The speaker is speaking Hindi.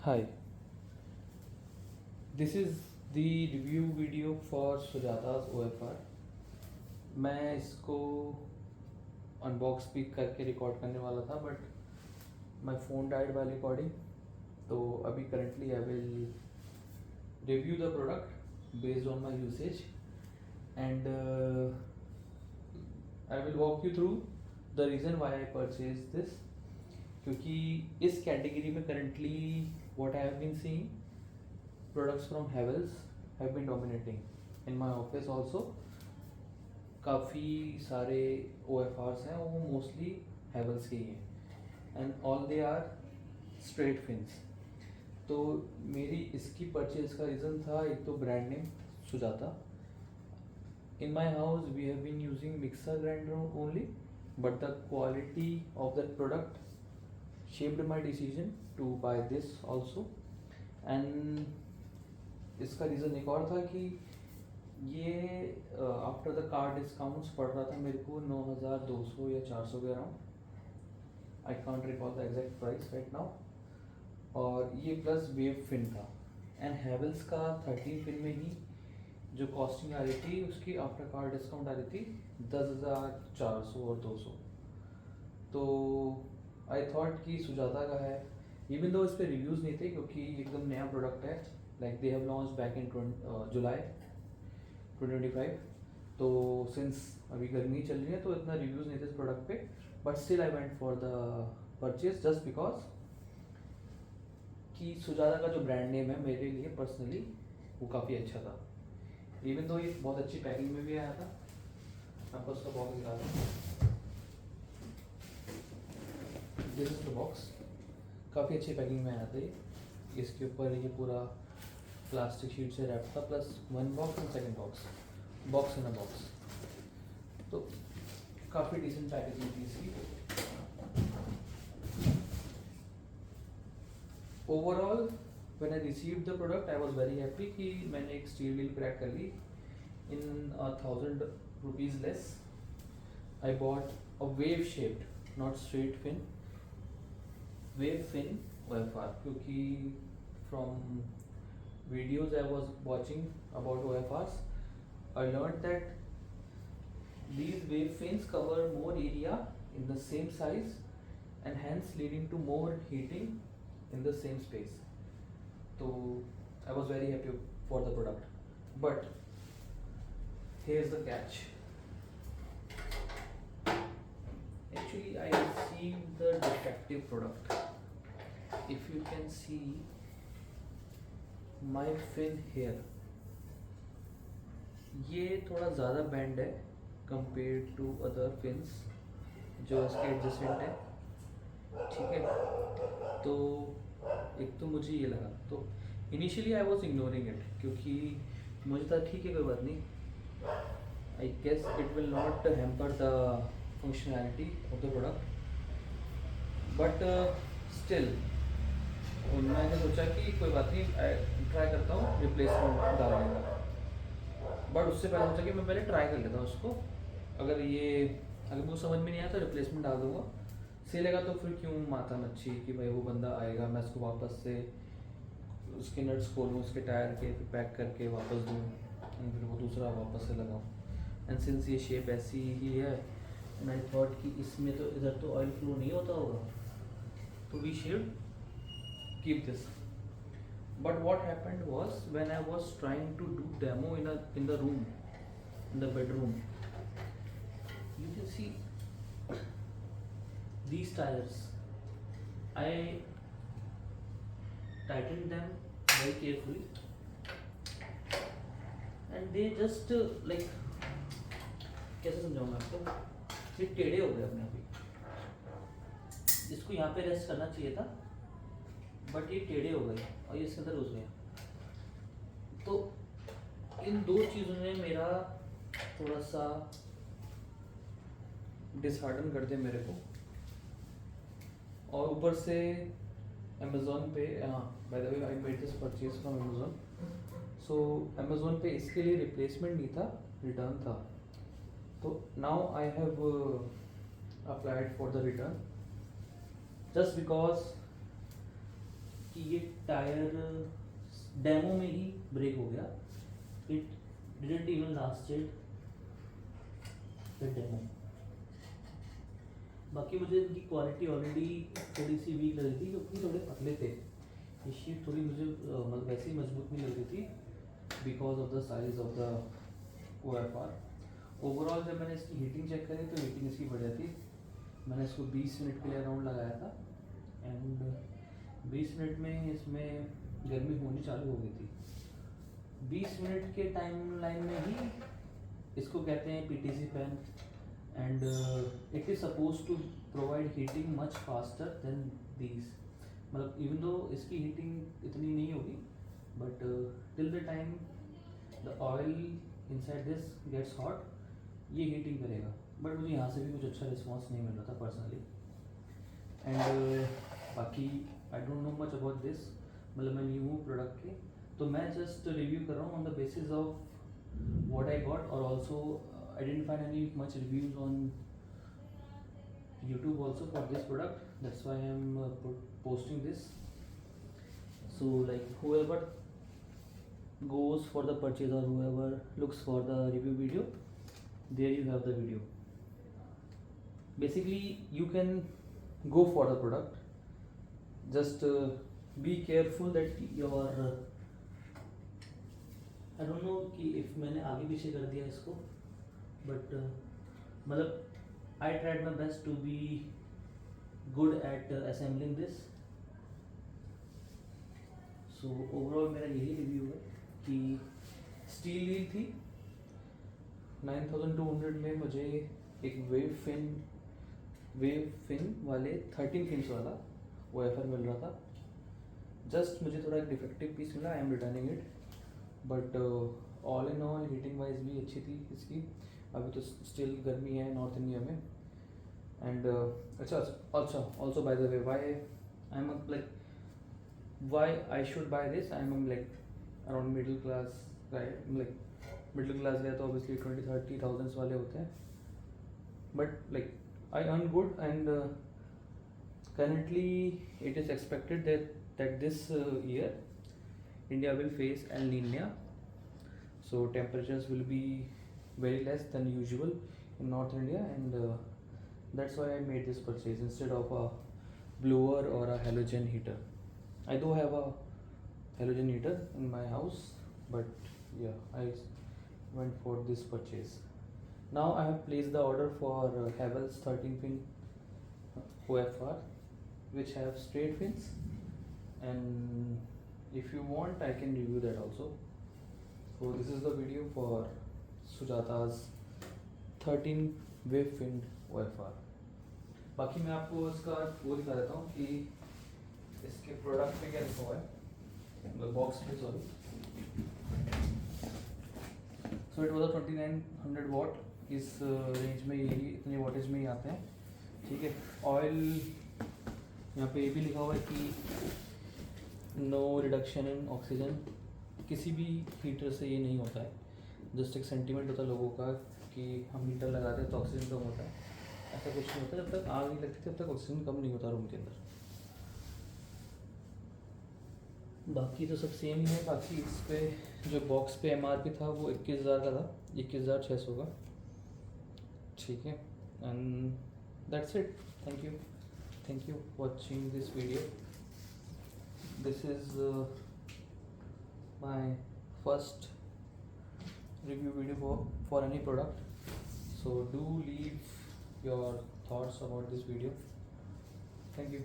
Hi, this is the review video for Sujata's OFR. मैं इसको अनबॉक्स भी करके रिकॉर्ड करने वाला था but my phone died while recording, तो अभी currently I will review the product based on my usage and I will walk you through the reason why I purchase this, क्योंकि इस कैटेगरी में currently what I have been seeing products from Havells have been dominating in my office also. काफ़ी सारे OFRs हैं वो मोस्टली Havells के ही हैं and all they are straight fins. तो मेरी इसकी परचेज का रीज़न था एक तो brand name Sujata. In my house we have been using mixer grinder only, but the quality of that product shaped my decision to buy this also. And इसका रीज़न एक और था कि ये आफ्टर द कार डिस्काउंट्स पड़ रहा था मेरे को 9,200 या 400 के around. I can't recall the exact price right now. और ये प्लस वेव फिन था एंड हैवेल्स का 13 फिन में ही जो कॉस्टिंग आ रही थी उसकी आफ्टर कार डिस्काउंट आ रही थी 10,400 और 200. तो आई थॉट कि सुजाता का है, इवन दो इस पर रिव्यूज़ नहीं थे क्योंकि एकदम नया प्रोडक्ट है. Like they have launch back in July 2025. तो सिंस अभी गर्मी चल रही है तो इतना रिव्यूज़ नहीं थे इस प्रोडक्ट पे, but still I went for the purchase just because कि सुजाता का जो ब्रांड नेम है मेरे लिए पर्सनली वो काफ़ी अच्छा था. इवन दो ये बहुत अच्छी पैकिंग में भी आया था. आपको उसका बॉक्स दिखा दूँ. This is the box. काफ़ी अच्छी पैकिंग में आया था ये. इसके ऊपर ये पूरा प्लास्टिक शीट से रैप था, plus one box and second box in a box. तो काफ़ी डिसेंट पैकेजिंग थी इसकी. Overall when I received the product I was very happy कि मैंने एक स्टील डील क्रैक कर ली in 1,000 rupees less. I bought a wave shaped not straight fin, wave fin OFR, क्योंकि from videos I was watching about OFRs, I learned that these wave fins cover more area in the same size and hence leading to more heating in the same space. So I was very happy for the product. But here's the catch. Actually I received the defective product. If you can see my fin here, ये थोड़ा ज़्यादा बैंड है कंपेयर टू अदर फिन्स जो इसके एडजस्टेंट है. ठीक है, तो एक तो मुझे ये लगा, तो initially I was ignoring it क्योंकि मुझे था ठीक है कोई बात नहीं, I guess it will not hamper the functionality of the product. But still मैंने सोचा कि कोई बात नहीं, ट्राई करता हूँ रिप्लेसमेंट डालने का. बट उससे पहले सोचा कि मैं पहले ट्राई कर लेता हूँ उसको. अगर मुझे समझ में नहीं आया तो रिप्लेसमेंट डाल दूँगा. सही लगा तो फिर क्यों माथा मच्छी कि भाई वो बंदा आएगा मैं उसको वापस से उसके नट्स खोलूँ, उसके टायर के, फिर पैक करके वापस दूँ, फिर वो दूसरा वापस से लगाऊँ. एंड सिंस ये शेप ऐसी ही है एंड आई थॉट कि इसमें तो इधर तो ऑयल फ्लो नहीं होता होगा, तो we should keep this. But what happened was when I was trying to do demo in the room, in the bedroom, you can see these tires. I tightened them very carefully and they just like, कैसे समझाऊँ मैं आपको, ये टेढ़े हो गए अपने आप ही. इसको यहाँ पे रेस्ट करना चाहिए था बट ये टेढ़े हो गए और ये इसके अंदर घुस गया. तो इन दो चीज़ों ने मेरा थोड़ा सा डिसहार्डन कर दिया मेरे को. और ऊपर से अमेज़ोन पे, हाँ by the way I made this purchase from Amazon. So Amazon पे इसके लिए रिप्लेसमेंट नहीं था, रिटर्न था. तो now I have applied for the return just because कि कि ये टायर डेमो में ही ब्रेक हो गया, it didn't even lasted the demo. बाकी मुझे इनकी क्वालिटी ऑलरेडी थोड़ी सी वीक लग रही थी क्योंकि थोड़े पतले थे, ये शीट थोड़ी मुझे वैसे ही मजबूत नहीं लग रही थी because of the size of the OFR। Overall जब मैंने इसकी हीटिंग चेक करी तो हीटिंग इसकी बढ़िया थी। मैंने इसको 20 मिनट के लिए अराउंड लगाया था एंड 20 मिनट में इसमें गर्मी होनी चालू हो गई थी। 20 मिनट के टाइम लाइन में ही इसको कहते हैं PTC fan and it is suppose to provide heating much faster than these. मतलब इवन दो इसकी हीटिंग इतनी नहीं होगी but till the time the oil inside this gets hot ये हीटिंग करेगा। बट मुझे यहाँ से भी कुछ अच्छा रिस्पॉन्स नहीं मिल रहा था पर्सनली एंड बाकी I don't know much about this, मतलब मैं न्यू हूँ प्रोडक्ट के, तो मैं जस्ट रिव्यू कर रहा हूँ on the basis of what I got और also I didn't find any much reviews on YouTube also for this product, that's why I am posting this. So like whoever goes for the purchase or whoever looks for the review video, there you have the video. Basically you can go for the product, just be careful that your I don't know कि if मैंने आगे पीछे कर दिया इसको but मतलब I tried my best to be good at assembling this. So overall मेरा यही रिव्यू है कि स्टील व्हील थी 9200 में मुझे एक वेव फिन वाले 13 फिन्स वाला OFR मिल रहा था। जस्ट मुझे थोड़ा एक डिफेक्टिव पीस मिला, I am returning it, but all in all heating wise भी अच्छी थी इसकी। अभी तो स्टिल गर्मी है नॉर्थ इंडिया में एंड अच्छा also by the way why I am like why I should by this, I am like around middle class guy, like middle class गया तो ऑब्वियसली 20-30 वाले होते हैं, but like I earn good and currently it is expected that this year India will face El Nino, so temperatures will be very less than usual in North India and that's why I made this purchase instead of a blower or a halogen heater. I do have a halogen heater in my house, but yeah, I went for this purchase. Now I have placed the order for Havells 13 pin OFR which have straight fins, and if you want I can review that also. So this is the video for Sujata's 13 wave fin OFR. बाकी मैं आपको इसका वो दिखा देता हूँ कि इसके प्रोडक्ट पे क्या लिखा हुआ है, मतलब बॉक्स पे, sorry. So it was 2900 what, इस रेंज में यही इतने वॉटेज में ही आते हैं, ठीक है। ऑयल यहाँ पे ये भी लिखा हुआ है कि नो रिडक्शन इन ऑक्सीजन, किसी भी हीटर से ये नहीं होता है, जस्ट एक सेंटीमेंट होता है लोगों का कि हम हीटर लगाते हैं तो ऑक्सीजन कम होता है, ऐसा कुछ नहीं होता। जब तक आग नहीं लगती तब तक ऑक्सीजन कम नहीं होता रूम के अंदर। बाकी तो सब सेम ही है। बाकी इस पे जो बॉक्स पे MRP था वो 21,000 का था, 21,600 का, ठीक है। And that's it, thank you watching this video. This is my first review video for any product, so do leave your thoughts about this video. Thank you.